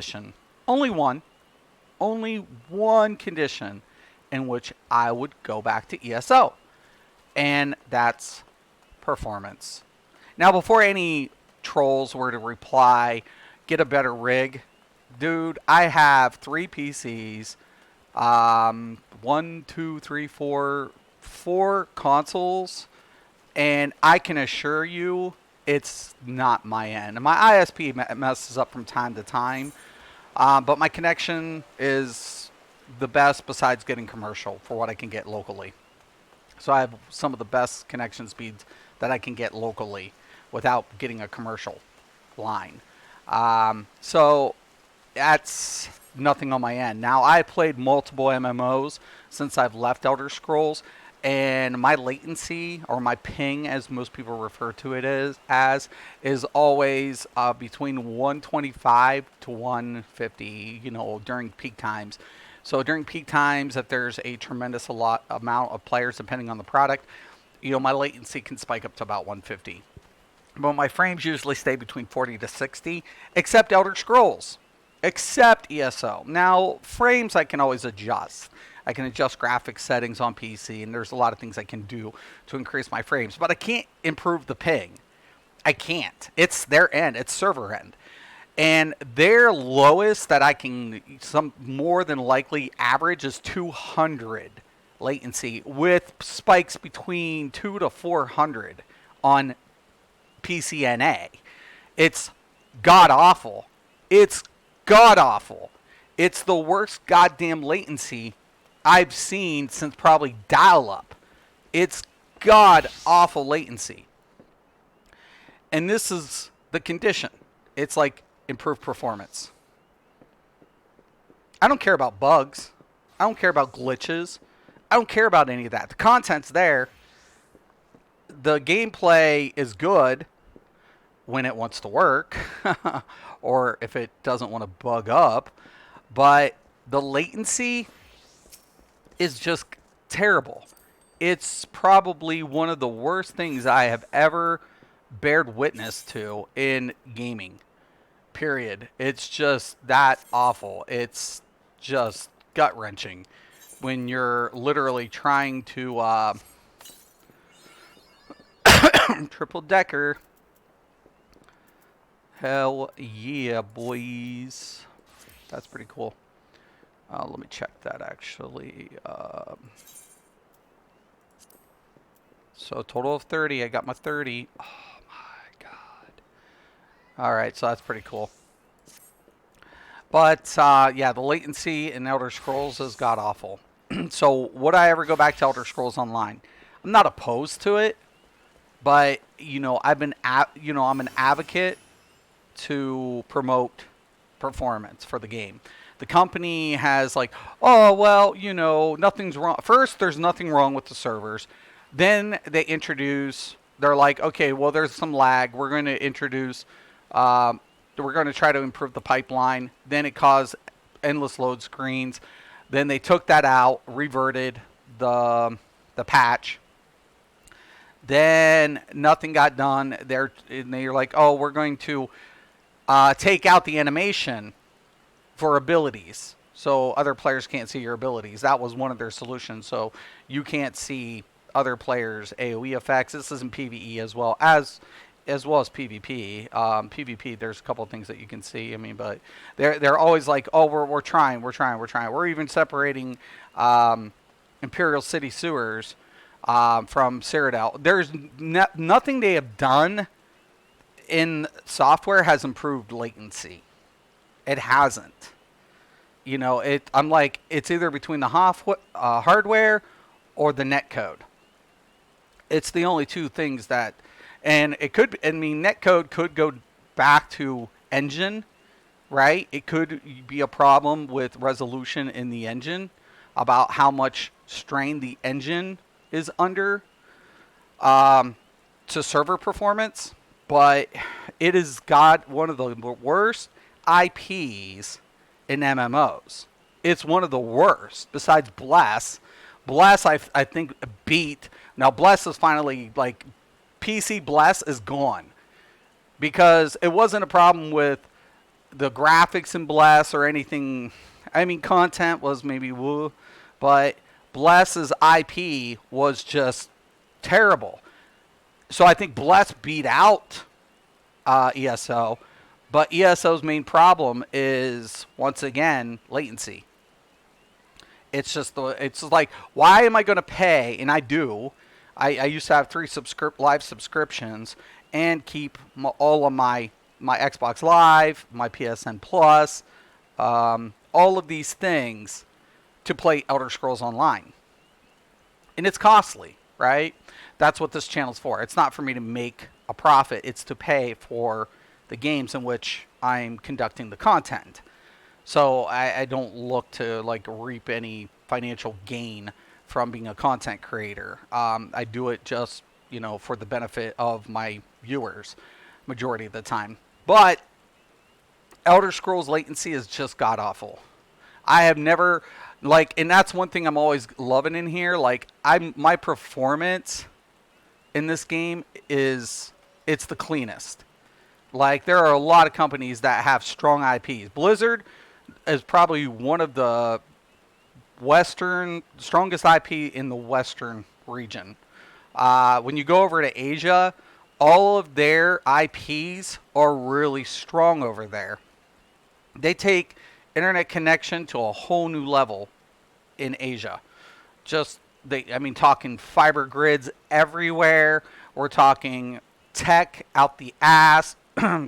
condition, only only one condition in which I would go back to ESO, and that's performance. Now, before any trolls were to reply, get a better rig, dude, I have three PCs, one, two, three, four consoles, and I can assure you it's not my end. My ISP messes up from time to time, but my connection is the best besides getting commercial for what I can get locally. So I have some of the best connection speeds that I can get locally without getting a commercial line. So that's nothing on my end. Now I played multiple MMOs since I've left Elder Scrolls, and my latency or my ping, as most people refer to it is always between 125 to 150. During peak times. So during peak times, if there's a tremendous amount of players, depending on the product, my latency can spike up to about 150. But my frames usually stay between 40 to 60, except Elder Scrolls, except ESO. Now, frames I can always adjust. I can adjust graphics settings on PC, and there's a lot of things I can do to increase my frames. But I can't improve the ping. I can't. It's their end. It's server end. And their lowest that I can some more than likely average is 200 latency with spikes between 2 to 400 on PCNA. It's god awful. It's god awful. It's the worst goddamn latency I've seen since probably dial up. It's god awful latency. And this is the condition. It's like improved performance. I don't care about bugs. I don't care about glitches. I don't care about any of that. The content's there. The gameplay is good when it wants to work or if it doesn't want to bug up. But the latency is just terrible. It's probably one of the worst things I have ever bared witness to in gaming. Period. It's just that awful. It's just gut wrenching when you're literally trying to triple decker. Hell yeah, boys. That's pretty cool. Let me check that actually. So total of 30. I got my 30. Oh my god. Alright, so that's pretty cool. But yeah, the latency in Elder Scrolls is god awful. So would I ever go back to Elder Scrolls Online? I'm not opposed to it, but I'm an advocate to promote performance for the game. The company has like, oh well, nothing's wrong. First, there's nothing wrong with the servers. Then they're like, okay, well, there's some lag. We're going to introduce, we're going to try to improve the pipeline. Then it caused endless load screens. Then they took that out, reverted the patch. Then nothing got done. They're like, oh, we're going to take out the animation for abilities, so other players can't see your abilities. That was one of their solutions. So you can't see other players' AOE effects. This is in PvE as well as PvP. PvP, there's a couple of things that you can see. I mean, but they're always like, oh, we're trying. We're even separating Imperial City sewers from Cyrodiil. There's nothing they have done in software has improved latency. It hasn't. I'm like, it's either between the hardware or the netcode. It's the only two things that, and it could, netcode could go back to engine, right? It could be a problem with resolution in the engine about how much strain the engine is under to server performance, but it has got one of the worst IPs in MMOs. It's one of the worst, besides Bless. Bless, I think, beat. Now, Bless is finally, like, PC Bless is gone. Because it wasn't a problem with the graphics in Bless or anything. I mean, content was maybe woo, but Bless's IP was just terrible. So I think Bless beat out ESO, but ESO's main problem is once again latency. It's just like, why am I going to pay? And I do. I used to have 3 live subscriptions and keep all of my Xbox Live, my PSN Plus, all of these things to play Elder Scrolls Online. And it's costly, right? That's what this channel's for. It's not for me to make a profit. It's to pay for the games in which I'm conducting the content. So I don't look to like reap any financial gain from being a content creator. I do it just, for the benefit of my viewers majority of the time. But Elder Scrolls latency is just god awful. I have never and that's one thing I'm always loving in here. My performance in this game it's the cleanest. There are a lot of companies that have strong IPs. Blizzard is probably one of the strongest IP in the Western region. When you go over to Asia, all of their IPs are really strong over there. They take internet connection to a whole new level in Asia. Talking fiber grids everywhere. We're talking tech out the ass,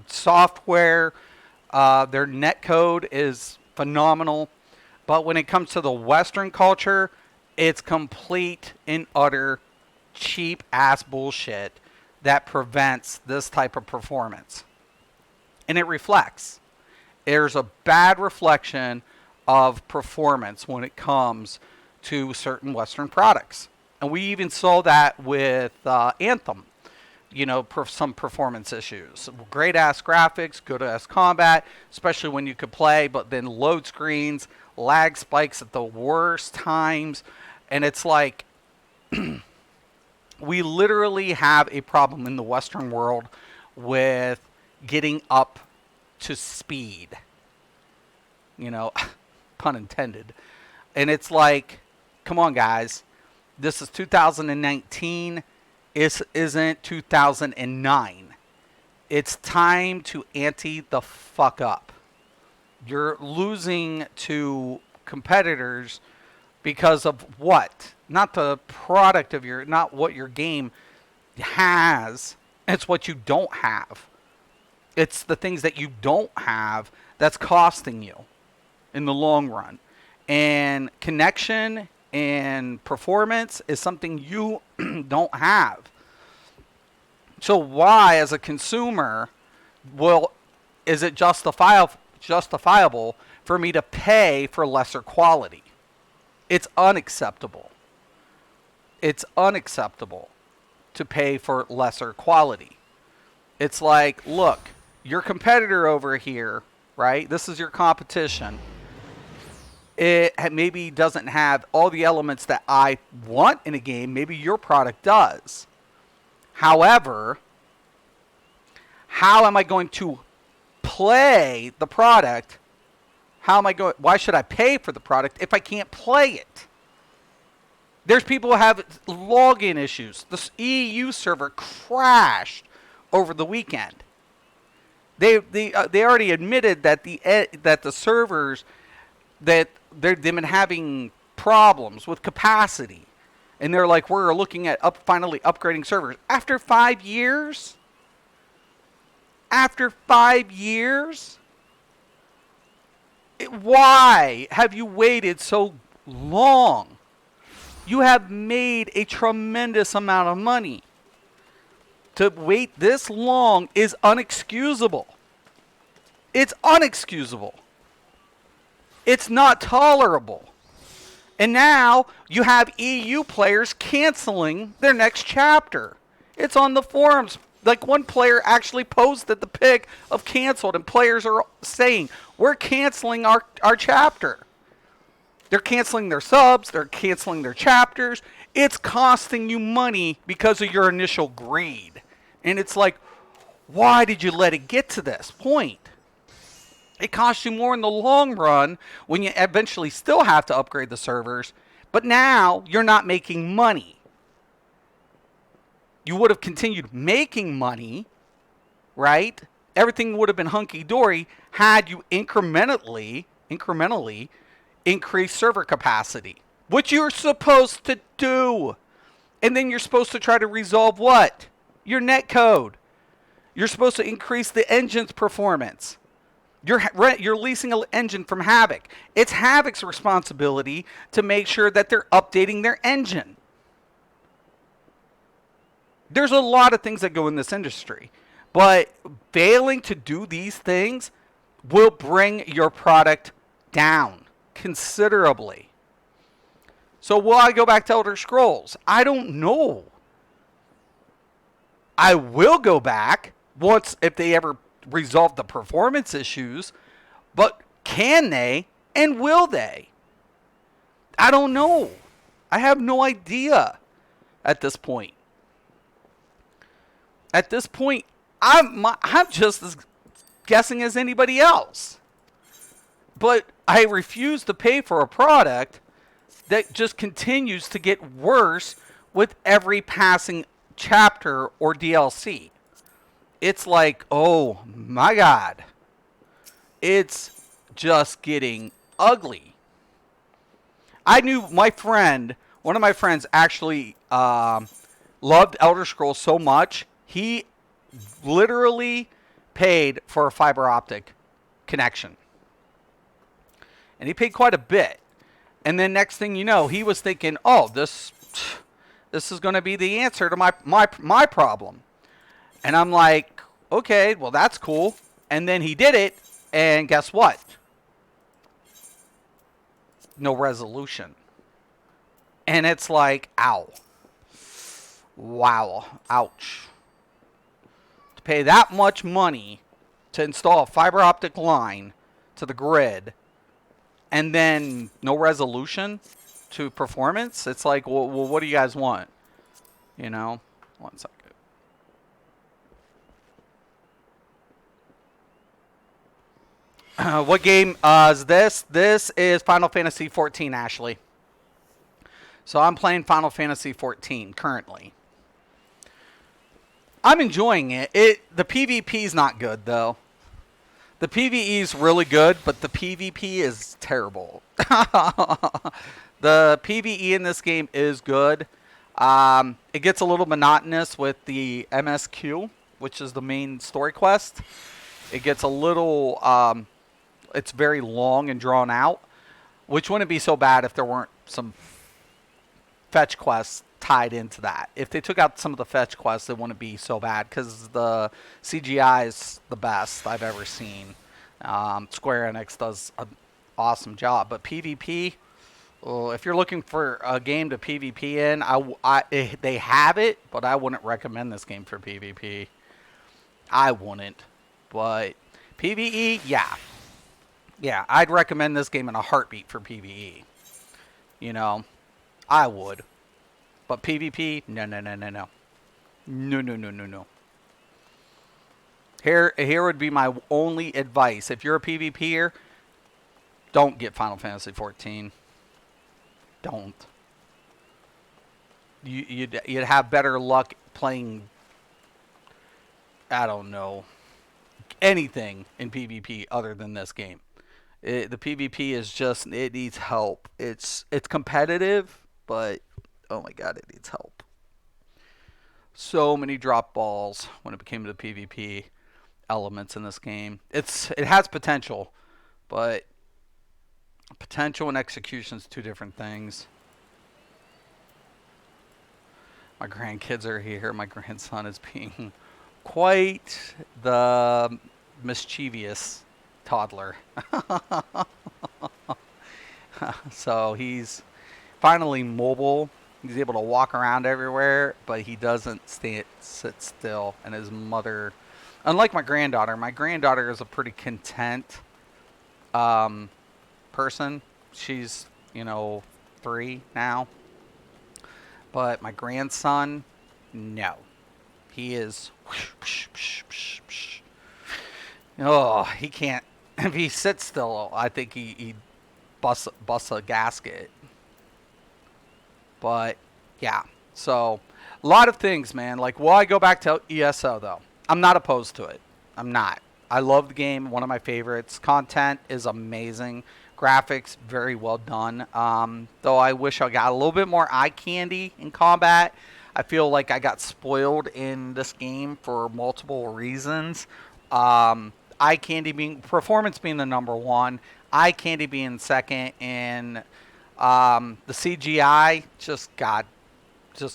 software. Their net code is phenomenal. But when it comes to the Western culture, it's complete and utter cheap ass bullshit that prevents this type of performance. And it reflects. There's a bad reflection of performance when it comes to certain Western products. And we even saw that with Anthem. Some performance issues. Great ass graphics, good ass combat, especially when you could play, but then load screens, lag spikes at the worst times. And it's like, we literally have a problem in the Western world with getting up to speed. Pun intended. And it's like, come on, guys. This is 2019. It isn't 2009. It's time to ante the fuck up. You're losing to competitors because of what? Not the product of not what your game has. It's what you don't have. It's the things that you don't have that's costing you in the long run. And connection and performance is something you don't have. So why, as a consumer, is it justifiable for me to pay for lesser quality? It's unacceptable. It's unacceptable to pay for lesser quality. It's like, look, your competitor over here, right? This is your competition. It maybe doesn't have all the elements that I want in a game. Maybe your product does. However, how am I going to play the product? Why should I pay for the product if I can't play it? There's people who have login issues. The EU server crashed over the weekend. They already admitted that the servers that they've been having problems with capacity, and they're like, we're looking at finally upgrading servers after 5 years. After 5 years, why have you waited so long? You have made a tremendous amount of money. To wait this long is unexcusable. It's unexcusable. It's not tolerable. And now you have EU players canceling their next chapter. It's on the forums. Like, one player actually posted the pic of canceled, and players are saying, we're canceling our chapter. They're canceling their subs. They're canceling their chapters. It's costing you money because of your initial greed. And it's like, why did you let it get to this point? It costs you more in the long run when you eventually still have to upgrade the servers, but now you're not making money. You would have continued making money, right? Everything would have been hunky-dory had you incrementally increased server capacity, which you're supposed to do. And then you're supposed to try to resolve what? Your netcode. You're supposed to increase the engine's performance. You're leasing an engine from Havoc. It's Havoc's responsibility to make sure that they're updating their engine. There's a lot of things that go in this industry, but failing to do these things will bring your product down considerably. So will I go back to Elder Scrolls? I don't know. I will go back once if they ever resolve the performance issues, but can they and will they? I don't know. I have no idea at this point. At this point, I'm just as guessing as anybody else. But I refuse to pay for a product that just continues to get worse with every passing chapter or DLC. It's like, oh my God. It's just getting ugly. I knew one of my friends actually loved Elder Scrolls so much, he literally paid for a fiber optic connection. And he paid quite a bit. And then next thing you know, he was thinking, oh, this is going to be the answer to my problem. And I'm like, okay, well, that's cool. And then he did it, and guess what? No resolution. And it's like, ow. Wow. Ouch. To pay that much money to install a fiber optic line to the grid, and then no resolution to performance, it's like, well, what do you guys want? You know? One second. What game is this? This is Final Fantasy XIV, Ashley. So I'm playing Final Fantasy XIV currently. I'm enjoying it. The PvP is not good, though. The PvE is really good, but the PvP is terrible. The PvE in this game is good. It gets a little monotonous with the MSQ, which is the main story quest. It gets a little... it's very long and drawn out, which wouldn't be so bad if there weren't some fetch quests tied into that. If they took out some of the fetch quests, it wouldn't be so bad because the CGI is the best I've ever seen. Square Enix does an awesome job. But PvP, if you're looking for a game to PvP in, they have it, but I wouldn't recommend this game for PvP. I wouldn't. But PvE, yeah. Yeah, I'd recommend this game in a heartbeat for PvE. You know, I would. But PvP, no. No. Here would be my only advice. If you're a PvPer, don't get Final Fantasy XIV. Don't. You'd have better luck playing, I don't know, anything in PvP other than this game. The PvP is just, it needs help. It's competitive, but oh my God, it needs help. So many drop balls when it came to the PvP elements in this game. It has potential, but potential and execution is two different things. My grandkids are here. My grandson is being quite the mischievous toddler. So he's finally mobile. He's able to walk around everywhere, but he doesn't sit still. And his mother, unlike my granddaughter is a pretty content person. She's, 3 now. But my grandson, no. He is... Oh, he can't... If he sits still, I think he busts a gasket. But yeah, so a lot of things, man. Like, will I go back to ESO though? I'm not opposed to it. I'm not. I love the game. One of my favorites. Content is amazing. Graphics very well done. Though I wish I got a little bit more eye candy in combat. I feel like I got spoiled in this game for multiple reasons. Eye candy being performance being the number one, eye candy being second, and the CGI just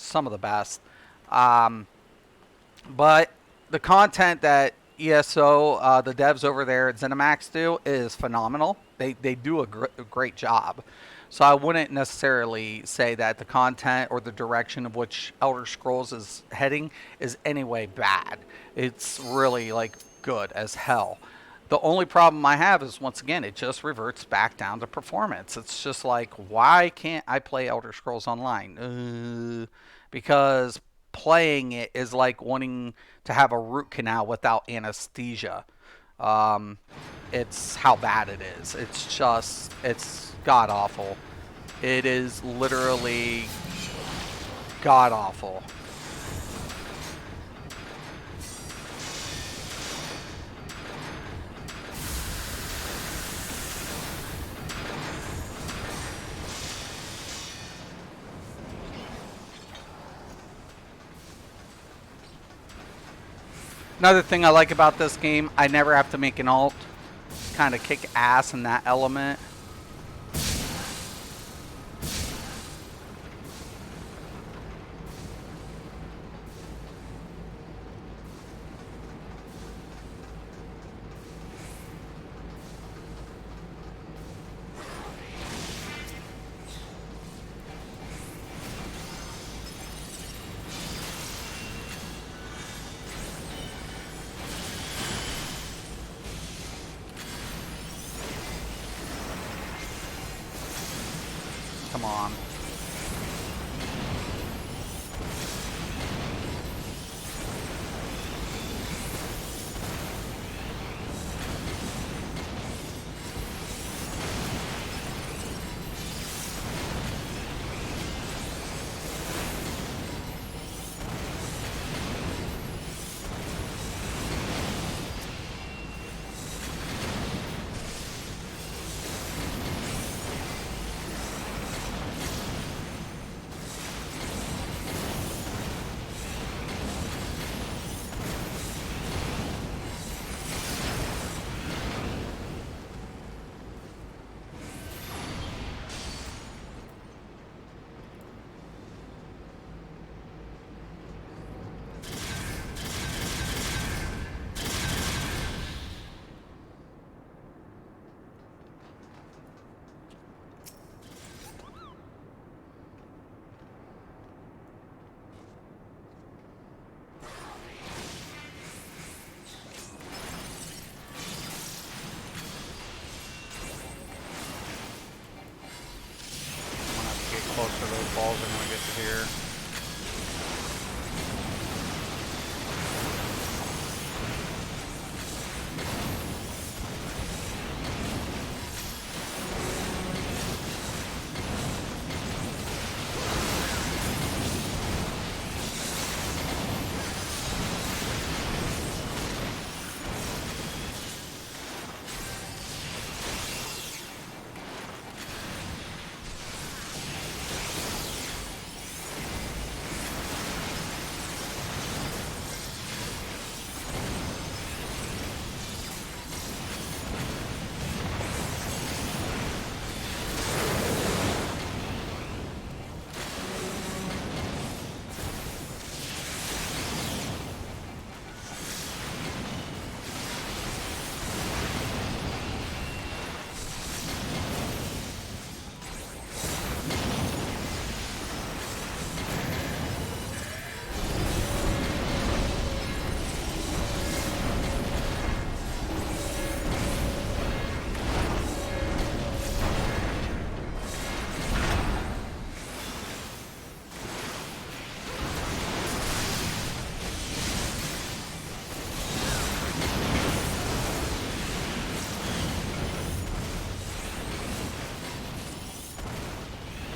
some of the best. Um, but the content that ESO, the devs over there at ZeniMax do is phenomenal. They do a great job. So I wouldn't necessarily say that the content or the direction of which Elder Scrolls is heading is anyway bad. It's really like good as hell. The only problem I have is once again it just reverts back down to performance. It's just like why can't I play Elder Scrolls Online? Because playing it is like wanting to have a root canal without anesthesia. Um, it's how bad it is. It's god awful. It is literally god awful. Another thing I like about this game, I never have to make an alt. Kind of kick ass in that element. Come on. I'm gonna have to get closer. Those balls are gonna get to here.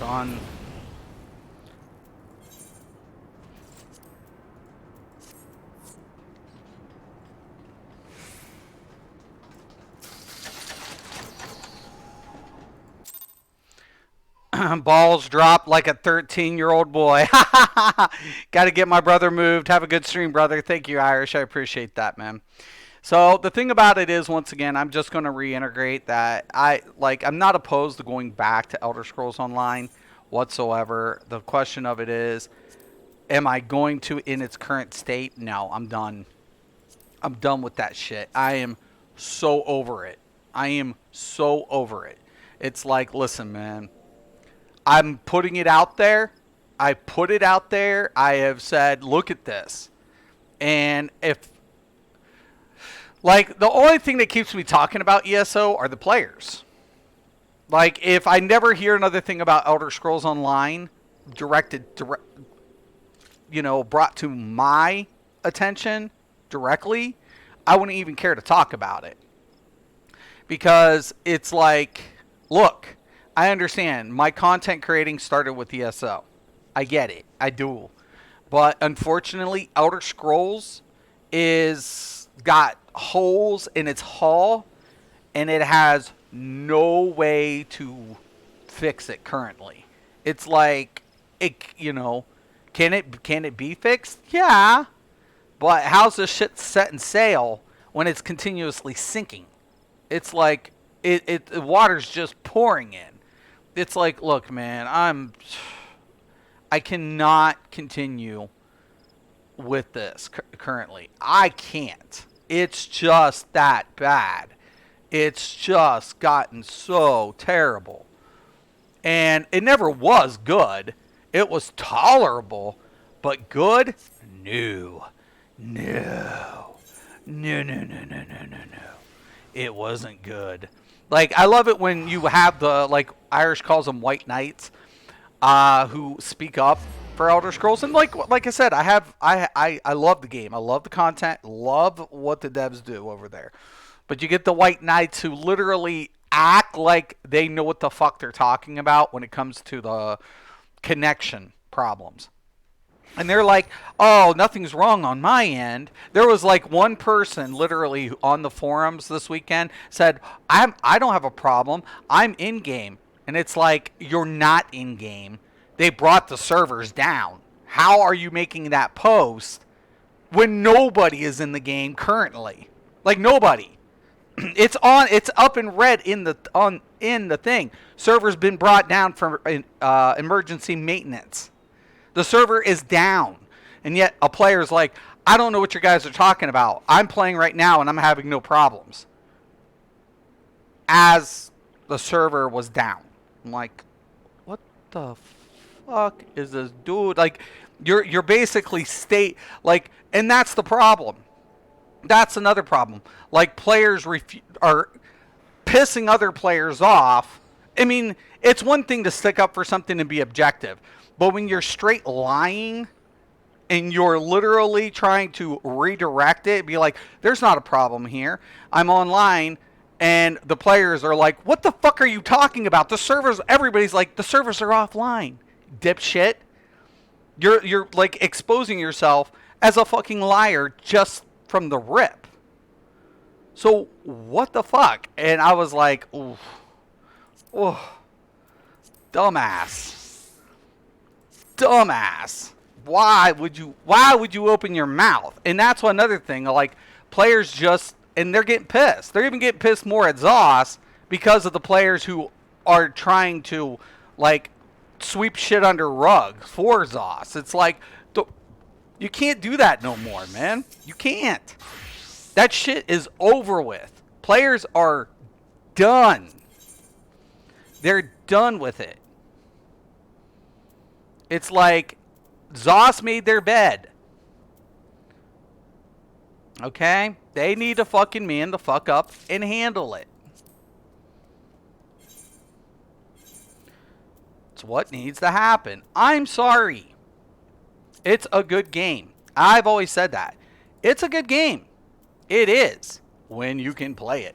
Done. Balls dropped like a 13-year-old boy. Got to get my brother moved. Have a good stream, brother. Thank you, Irish. I appreciate that, man. So the thing about it is, once again, I'm just going to reintegrate that I'm not opposed to going back to Elder Scrolls Online whatsoever. The question of it is, am I going to in its current state? No, I'm done. I'm done with that shit. I am so over it. I am so over it. It's like, listen, man, I'm putting it out there. I put it out there. I have said, look at this. And if, like, the only thing that keeps me talking about ESO are the players. Like, if I never hear another thing about Elder Scrolls Online brought to my attention directly, I wouldn't even care to talk about it. Because it's like, look, I understand. My content creating started with ESO. I get it. I do. But unfortunately, Elder Scrolls is got holes in its hull, and it has no way to fix it currently. It's like, can it be fixed? Yeah. But how's this shit set in sail when it's continuously sinking? It's like the water's just pouring in. It's like, look, man, I cannot continue with this currently. I can't. It's just that bad. It's just gotten so terrible. And it never was good. It was tolerable, but good? No. No. No, no, no, no, no, no, no. It wasn't good. Like, I love it when you have the, like, Irish calls them white knights, who speak up for Elder Scrolls. And like I said, I love the game. I love the content. Love what the devs do over there. But you get the white knights who literally act like they know what the fuck they're talking about when it comes to the connection problems. And they're like, oh, nothing's wrong on my end. There was like one person literally on the forums this weekend said, I don't have a problem. I'm in game. And it's like, you're not in game. They brought the servers down. How are you making that post when nobody is in the game currently? Like, nobody. It's up in red in the thing. Server's been brought down for emergency maintenance. The server is down. And yet a player's like, I don't know what you guys are talking about. I'm playing right now and I'm having no problems. As the server was down. I'm like, what the fuck is this dude? Like, you're basically and that's the problem. That's another problem. Like, players are pissing other players off. I mean, it's one thing to stick up for something and be objective. But when you're straight lying and you're literally trying to redirect it, be like, there's not a problem here. I'm online, and the players are like, what the fuck are you talking about? Everybody's like, the servers are offline. Dipshit. You're like exposing yourself as a fucking liar just from the rip. So what the fuck? And I was like, ooh, dumbass. Why would you open your mouth? And that's another thing. Like, players and they're getting pissed. They're even getting pissed more at Zoss because of the players who are trying to, like, sweep shit under rugs for Zoss. It's like, you can't do that no more, man. You can't. That shit is over with. Players are done. They're done with it. It's like Zoss made their bed. Okay? They need to fucking man the fuck up and handle it. It's what needs to happen. I'm sorry. It's a good game. I've always said that. It's a good game. It is when you can play it.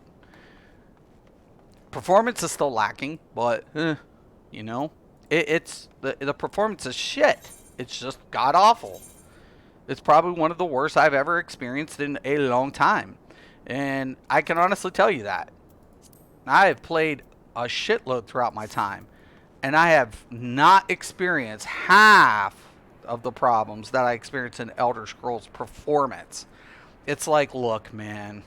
Performance is still lacking, but, It's the performance is shit. It's just god awful. It's probably one of the worst I've ever experienced in a long time. And I can honestly tell you that. I have played a shitload throughout my time, and I have not experienced half of the problems that I experienced in Elder Scrolls Performance. It's like, look, man,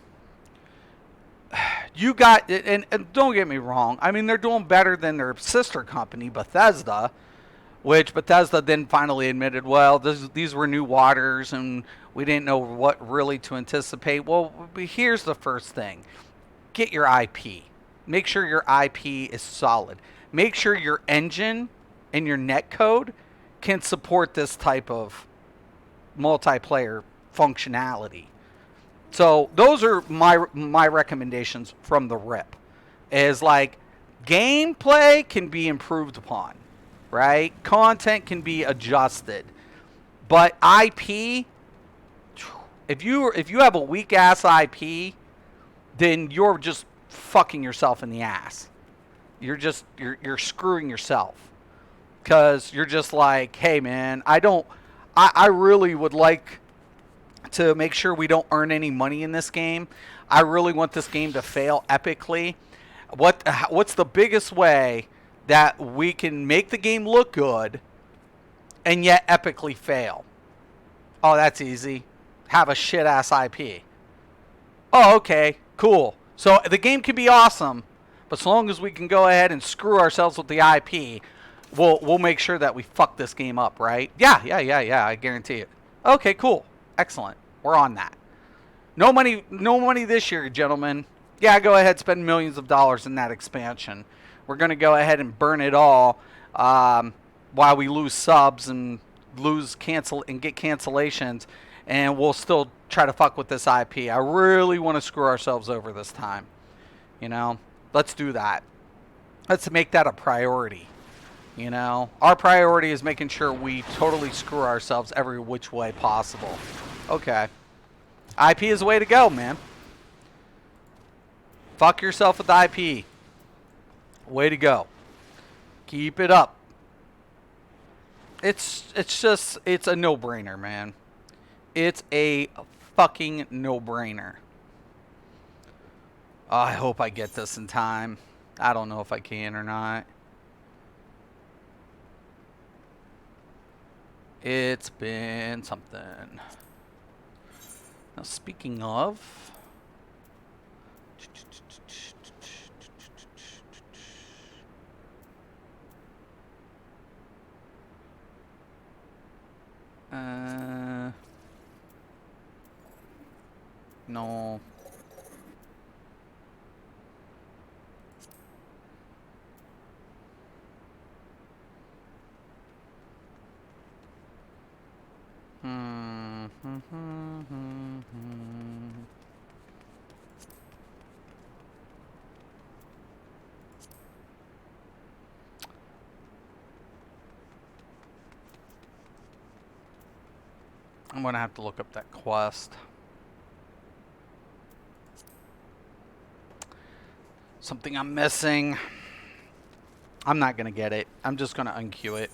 you got, and don't get me wrong, I mean, they're doing better than their sister company, Bethesda, which Bethesda then finally admitted, well, these were new waters and we didn't know what really to anticipate. Well, here's the first thing: get your IP. Make sure your IP is solid. Make sure your engine and your netcode can support this type of multiplayer functionality. So those are my recommendations from the rip. Is like gameplay can be improved upon, right? Content can be adjusted, but IP, if you have a weak ass IP, then you're just fucking yourself in the ass. You're screwing yourself because you're just like, hey man, I really would like to make sure we don't earn any money in this game. I really want this game to fail epically. What's the biggest way that we can make the game look good and yet epically fail? Oh, that's easy. Have a shit ass IP. Oh, okay, cool. So the game can be awesome, but so long as we can go ahead and screw ourselves with the IP, we'll make sure that we fuck this game up, right? Yeah. I guarantee it. Okay, cool, excellent. We're on that. No money this year, gentlemen. Yeah, go ahead, spend millions of dollars in that expansion. We're gonna go ahead and burn it all while we lose subs and get cancellations, and we'll still try to fuck with this IP. I really want to screw ourselves over this time. Let's do that. Let's make that a priority. Our priority is making sure we totally screw ourselves every which way possible. Okay. IP is the way to go, man. Fuck yourself with IP. Way to go. Keep it up. It's a no-brainer, man. It's a fucking no-brainer. I hope I get this in time. I don't know if I can or not. It's been something. Now, speaking of... no. I'm gonna have to look up that quest. Something I'm missing. I'm not gonna get it. I'm just gonna unqueue it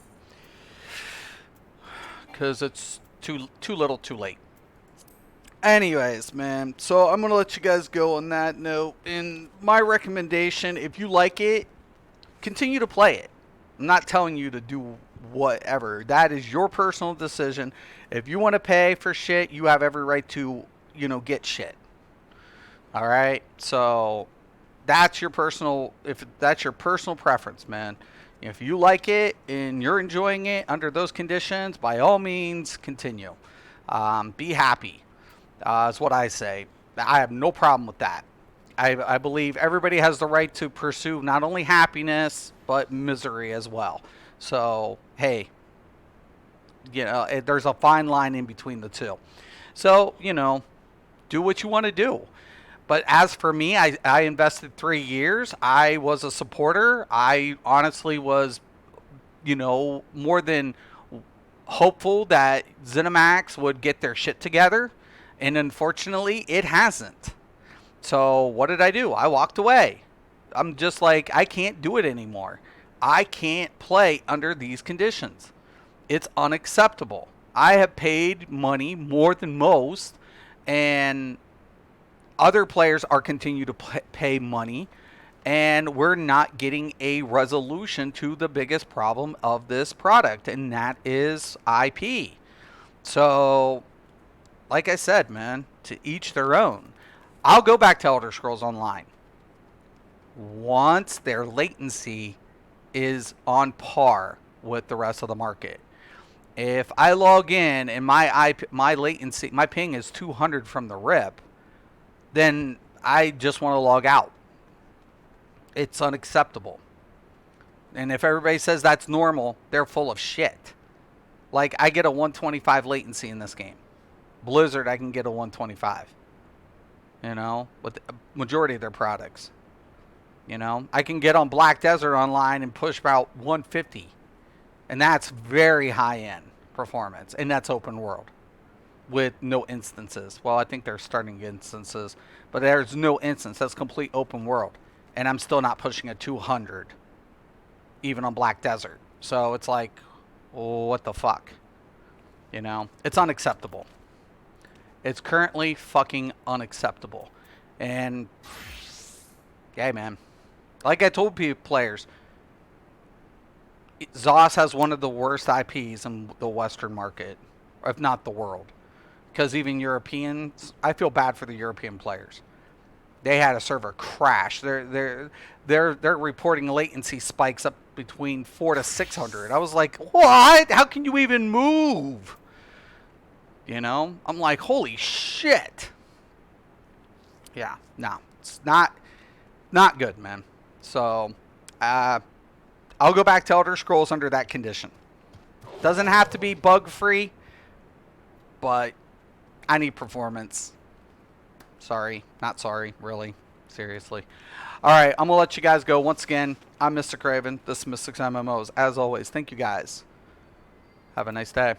because it's too little, too late. Anyways, man. So I'm gonna let you guys go on that note. And my recommendation, if you like it, continue to play it. I'm not telling you to do whatever. That is your personal decision. If you want to pay for shit, you have every right to, get shit. All right? So that's your personal preference, man. If you like it and you're enjoying it under those conditions, by all means, continue. Be happy. Is what I say. I have no problem with that. I believe everybody has the right to pursue not only happiness, but misery as well. So, hey, there's a fine line in between the two. So, do what you want to do. But as for me, I invested 3 years. I was a supporter. I honestly was, more than hopeful that ZeniMax would get their shit together. And unfortunately, it hasn't. So what did I do? I walked away. I'm just like, I can't do it anymore. I can't play under these conditions. It's unacceptable. I have paid money more than most, and other players are continue to pay money, and we're not getting a resolution to the biggest problem of this product, and that is IP. So, like I said, man, to each their own. I'll go back to Elder Scrolls Online once their latency is on par with the rest of the market. If I log in and my latency, my ping is 200 from the rip, then I just want to log out. It's unacceptable. And if everybody says that's normal, they're full of shit. Like, I get a 125 latency in this game. Blizzard, I can get a 125. You know, with the majority of their products. You know, I can get on Black Desert Online and push about 150. And that's very high-end performance. And that's open world with no instances. Well, I think they're starting instances. But there's no instance. That's complete open world. And I'm still not pushing a 200. Even on Black Desert. So it's like, what the fuck? You know, it's unacceptable. It's currently fucking unacceptable. And, yeah, man. Like I told players, ZOS has one of the worst IPs in the Western market, if not the world. Because even Europeans, I feel bad for the European players. They had a server crash. They're reporting latency spikes up between 400 to 600. I was like, what? How can you even move? You know, I'm like, holy shit. Yeah, no, it's not good, man. So, I'll go back to Elder Scrolls under that condition. Doesn't have to be bug free, but I need performance. Sorry, not sorry, really, seriously. All right, I'm gonna let you guys go. Once again, I'm Mr. Craven. This is Mystics MMOs. As always, thank you guys. Have a nice day.